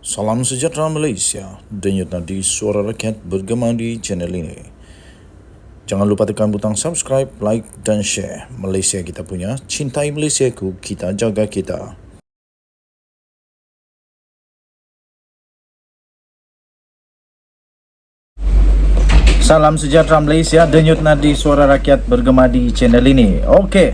Salam sejahtera Malaysia, denyut nadi suara rakyat bergema di channel ini. Jangan lupa tekan butang subscribe, like dan share. Malaysia kita punya, cintai Malaysiaku, kita jaga kita. Salam sejahtera Malaysia, denyut nadi suara rakyat bergema di channel ini. Okey,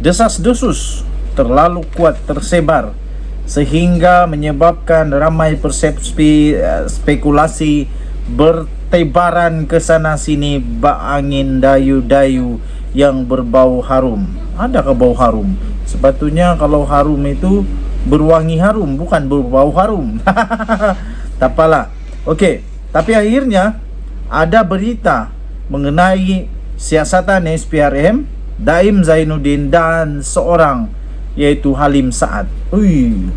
desas-desus terlalu kuat tersebar sehingga menyebabkan ramai persepsi spekulasi bertebaran ke sana sini bak angin dayu-dayu yang berbau harum. Adakah bau harum? Sepatutnya kalau harum itu berwangi harum, bukan berbau harum. Tak apalah. Okey, tapi akhirnya ada berita mengenai siasatan SPRM, Daim Zainuddin dan seorang iaitu Halim Saad.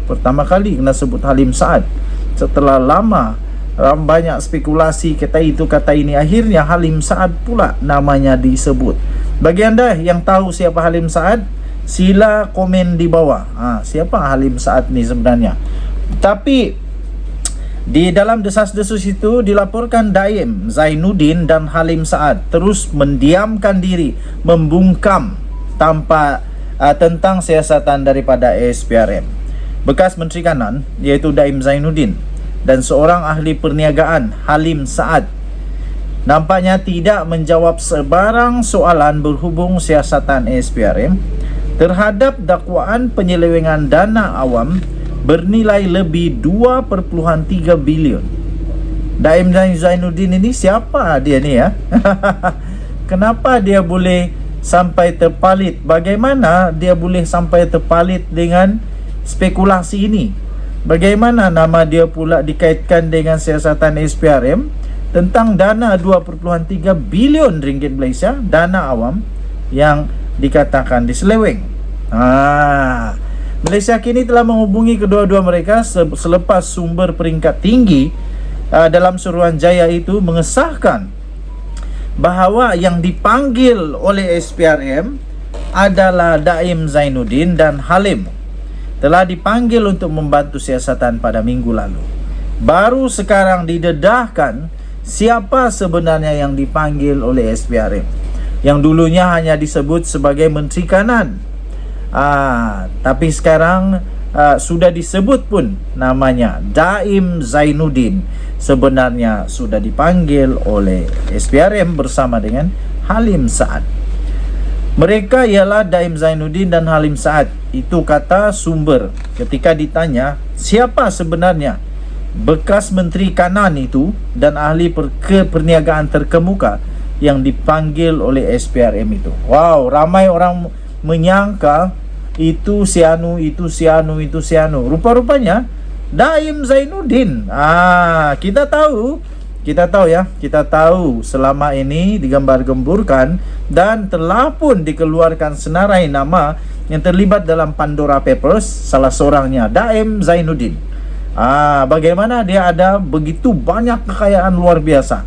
Pertama kali kena sebut Halim Saad setelah lama banyak spekulasi kata itu kata ini, akhirnya Halim Saad pula namanya disebut. Bagi anda yang tahu siapa Halim Saad, sila komen di bawah. Siapa Halim Saad ni sebenarnya? Tapi di dalam desas-desus itu dilaporkan Daim Zainuddin dan Halim Saad terus mendiamkan diri, membungkam tanpa tentang siasatan daripada SPRM. Bekas Menteri Kanan iaitu Daim Zainuddin dan seorang ahli perniagaan Halim Saad nampaknya tidak menjawab sebarang soalan berhubung siasatan SPRM terhadap dakwaan penyelewengan dana awam bernilai lebih 2.3 bilion. Daim Zainuddin ini siapa dia ni ya? Kenapa dia boleh sampai terpalit? Bagaimana dia boleh sampai terpalit dengan spekulasi ini? Bagaimana nama dia pula dikaitkan dengan siasatan SPRM tentang dana 2.3 bilion ringgit Malaysia, dana awam yang dikatakan diseleweng? Malaysia kini telah menghubungi kedua-dua mereka selepas sumber peringkat tinggi dalam Suruhanjaya itu mengesahkan bahawa yang dipanggil oleh SPRM adalah Daim Zainuddin dan Halim telah dipanggil untuk membantu siasatan pada minggu lalu. Baru sekarang didedahkan siapa sebenarnya yang dipanggil oleh SPRM, yang dulunya hanya disebut sebagai Menteri Kanan. Tapi sekarang sudah disebut pun namanya Daim Zainuddin sebenarnya sudah dipanggil oleh SPRM bersama dengan Halim Saad. Mereka ialah Daim Zainuddin dan Halim Saad. Itu kata sumber ketika ditanya siapa sebenarnya bekas Menteri Kanan itu dan ahli perniagaan terkemuka yang dipanggil oleh SPRM itu. Wow, ramai orang menyangka itu si anu. Rupa-rupanya Daim Zainuddin. Kita tahu selama ini digambar-gemburkan dan telah pun dikeluarkan senarai nama yang terlibat dalam Pandora Papers, salah seorangnya Daim Zainuddin. Bagaimana dia ada begitu banyak kekayaan luar biasa,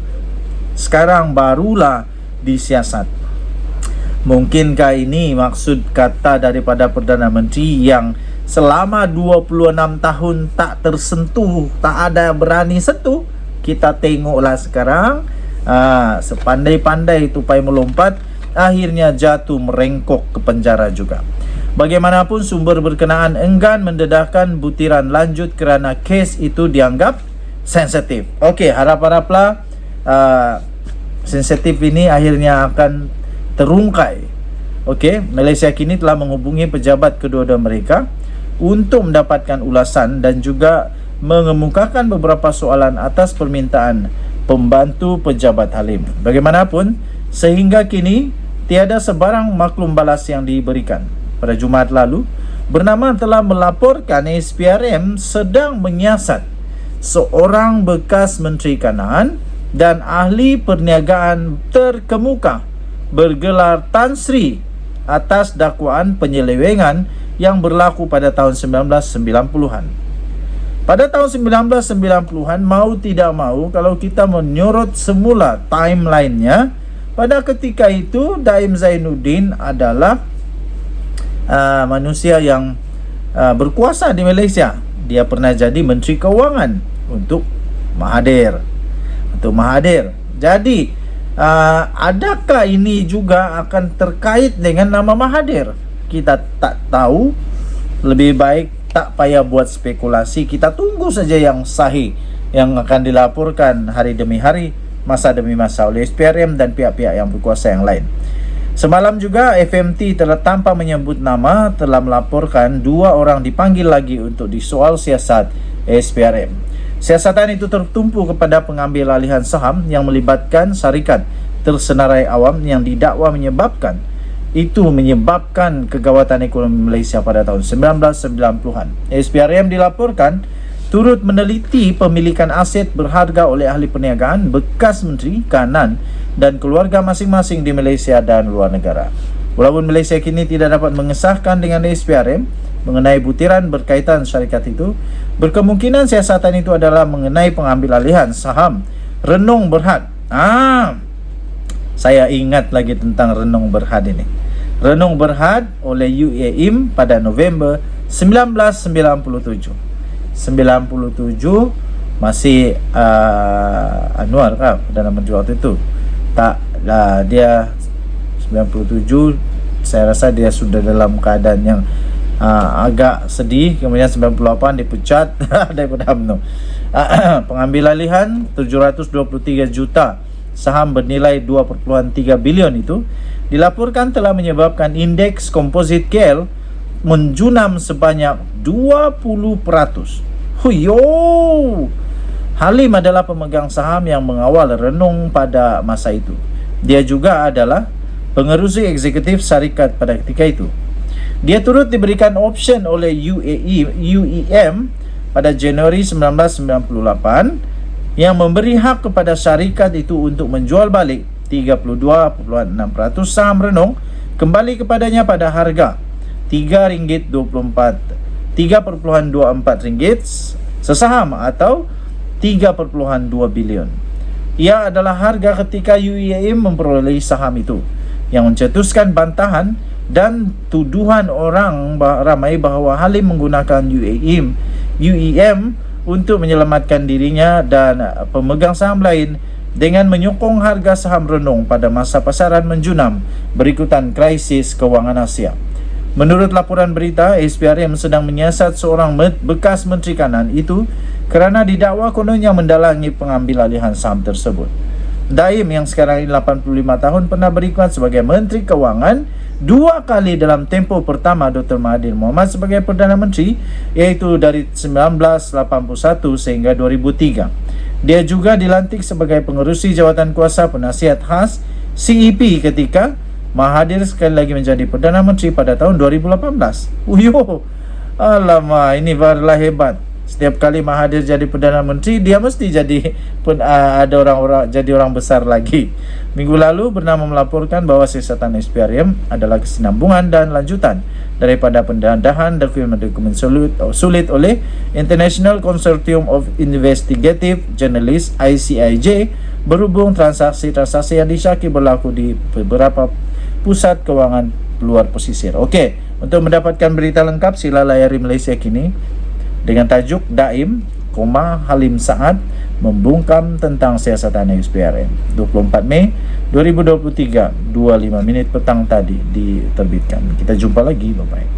sekarang barulah disiasat. Mungkinkah ini maksud kata daripada Perdana Menteri yang selama 26 tahun tak tersentuh, tak ada berani sentuh? Kita tengoklah sekarang, sepandai-pandai tupai melompat, akhirnya jatuh merengkok ke penjara juga. Bagaimanapun sumber berkenaan enggan mendedahkan butiran lanjut kerana kes itu dianggap sensitif. Okey, harap-haraplah sensitif ini akhirnya akan terungkai. Okey, Malaysia kini telah menghubungi pejabat kedua-dua mereka untuk mendapatkan ulasan dan juga mengemukakan beberapa soalan atas permintaan pembantu pejabat Halim. Bagaimanapun, sehingga kini tiada sebarang maklum balas yang diberikan. Pada Jumaat lalu, Bernama telah melaporkan SPRM sedang menyiasat seorang bekas Menteri Kanan dan ahli perniagaan terkemuka bergelar Tan Sri atas dakwaan penyelewengan yang berlaku pada tahun 1990-an. Pada tahun 1990-an, mau tidak mau, kalau kita menyorot semula timeline-nya, pada ketika itu Daim Zainuddin adalah manusia yang berkuasa di Malaysia. dia pernah jadi Menteri Keuangan untuk Mahathir. Jadi adakah ini juga akan terkait dengan nama Mahathir? Kita tak tahu. Lebih baik tak payah buat spekulasi. Kita tunggu saja yang sahih yang akan dilaporkan hari demi hari, masa demi masa oleh SPRM dan pihak-pihak yang berkuasa yang lain. Semalam juga FMT telah tanpa menyebut nama telah melaporkan 2 orang dipanggil lagi untuk disoal siasat SPRM. Siasatan itu tertumpu kepada pengambil alihan saham yang melibatkan syarikat tersenarai awam yang didakwa menyebabkan kegawatan ekonomi Malaysia pada tahun 1990-an. SPRM dilaporkan turut meneliti pemilikan aset berharga oleh ahli perniagaan, bekas menteri, kanan dan keluarga masing-masing di Malaysia dan luar negara. Walaupun Malaysia kini tidak dapat mengesahkan dengan SPRM mengenai butiran berkaitan syarikat itu, berkemungkinan siasatan itu adalah mengenai pengambil alihan saham Renong Berhad. Saya ingat lagi tentang Renong Berhad ini. Renong Berhad oleh UAM pada November 1997. Masih Anwar Perdana Menteri waktu itu. Dia 97, saya rasa dia sudah dalam keadaan yang agak sedih. Kemudian 98 dipecat daripada UMNO. Pengambil alihan 723 juta saham bernilai 2.3 bilion itu dilaporkan telah menyebabkan indeks komposit KL menjunam sebanyak 20%. Huyo! Halim adalah pemegang saham yang mengawal Renong pada masa itu. Dia juga adalah pengerusi eksekutif syarikat pada ketika itu. Dia turut diberikan option oleh UEM pada Januari 1998 yang memberi hak kepada syarikat itu untuk menjual balik 32.6% saham Renong kembali kepadanya pada harga RM3.24 sesaham atau 3.2 bilion. Ia adalah harga ketika UEM memperoleh saham itu, yang mencetuskan bantahan dan tuduhan orang ramai bahawa Halim menggunakan UEM untuk menyelamatkan dirinya dan pemegang saham lain dengan menyokong harga saham Renong pada masa pasaran menjunam berikutan krisis kewangan Asia. Menurut laporan berita, SPRM sedang menyiasat seorang bekas menteri kanan itu kerana didakwa kononnya mendalangi pengambil alihan saham tersebut. Daim yang sekarang ini 85 tahun pernah berikut sebagai Menteri Kewangan 2 kali dalam tempoh pertama Dr. Mahathir Mohamad sebagai Perdana Menteri, iaitu dari 1981 sehingga 2003. Dia juga dilantik sebagai pengerusi jawatan kuasa penasihat khas CEP ketika Mahathir sekali lagi menjadi Perdana Menteri pada tahun 2018. Alamak, ini barulah hebat. Setiap kali Mahathir jadi Perdana Menteri, dia mesti jadi ada orang jadi orang besar lagi. Minggu lalu Bernama melaporkan bahawa siasatan SPRM adalah kesinambungan dan lanjutan daripada pendedahan dokumen-dokumen sulit oleh International Consortium of Investigative Journalists (ICIJ) berhubung transaksi-transaksi yang disyaki berlaku di beberapa pusat kewangan luar pesisir. Okey, untuk mendapatkan berita lengkap sila layari Malaysia Kini dengan tajuk Daim, Halim Saad membungkam tentang siasatan SPRM. 24 Mei 2023, 25 minit petang tadi diterbitkan. Kita jumpa lagi, bye-bye.